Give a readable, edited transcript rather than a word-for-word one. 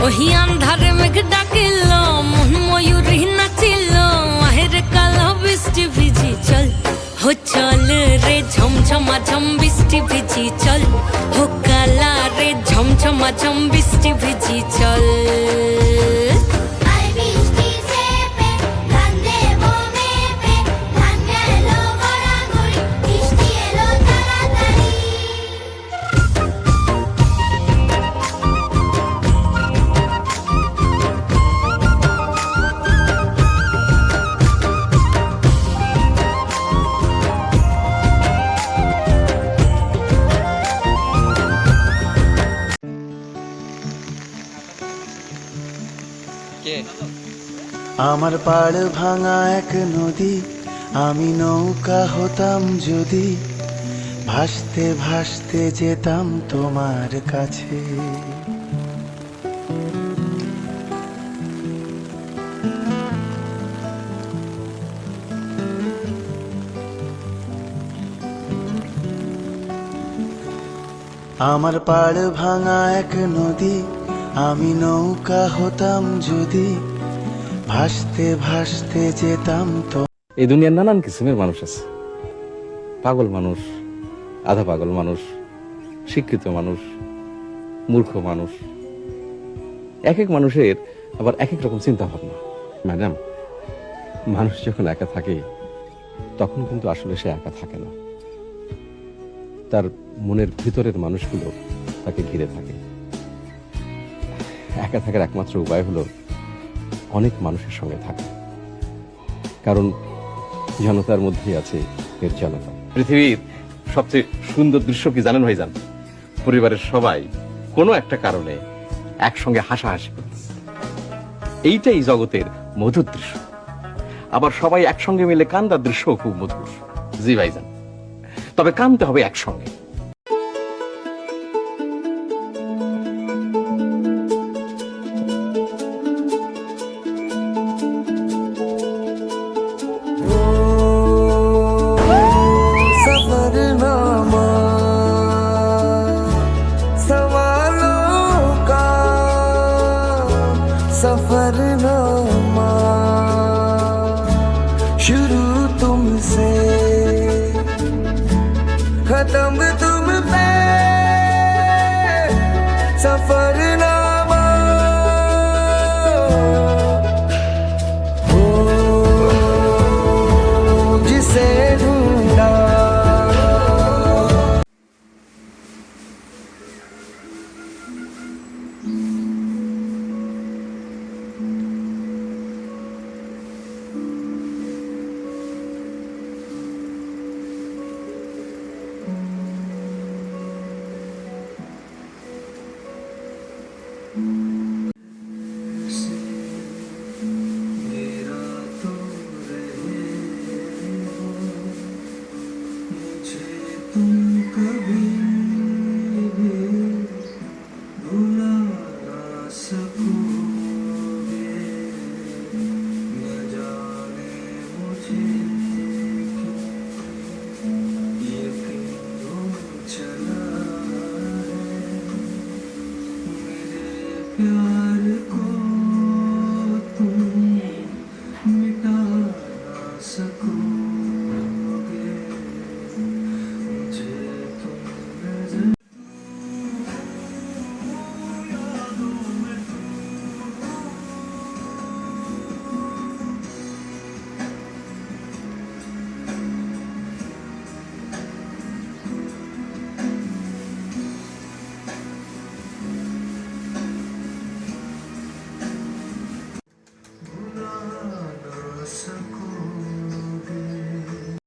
ওহি আন্ধারে মেঘ ডাকিল মন ময়ূরী নাচিল আহের কালো বৃষ্টি ভিজি চল হো চল রে ঝমঝমা ঝম বৃষ্টি ভিজি চল হো কালা রে ঝমঝমা ঝম বৃষ্টি ভিজি চল আমার পাড় ভাঙা এক নদী, আমি নৌকা হতাম যদি, ভাসতে ভাসতে যেতাম তোমার কাছে। আমার পাড় ভাঙা এক নদী, আমি নৌকা হতাম যদি, ভাসতে ভাসতে যেতাম তো। এই দুনিয়ার নানান কিসিমের মানুষ আছে, পাগল মানুষ, আধা পাগল মানুষ, শিক্ষিত মানুষ, মূর্খ মানুষ। এক এক মানুষের আবার এক এক রকম চিন্তা ভাবনা। ম্যাডাম, মানুষ যখন একা থাকে তখন কিন্তু আসলে সে একা থাকে না, তার মনের ভিতরের মানুষগুলো তাকে ঘিরে থাকে। একা থাকার একমাত্র উপায় হলো অনেক মানুষের সঙ্গে থাকা, কারণ জনতার মধ্যেই আছে এর জনতা। পৃথিবীর সবচেয়ে সুন্দর দৃশ্য কি জানেন ভাইজান? পরিবারের সবাই কোনো একটা কারণে একসঙ্গে হাসাহাসি করতেছে, এইটাই জগতের মধুর দৃশ্য। আবার সবাই একসঙ্গে মিলে কান্দার দৃশ্য খুব মধুর। জি ভাইজান, তবে কাঁদতে হবে একসঙ্গে। सफरनामा शुरू तुमसे, खत्म तुम पे, सफरनामा हो जिसे ढूंढा। प्यार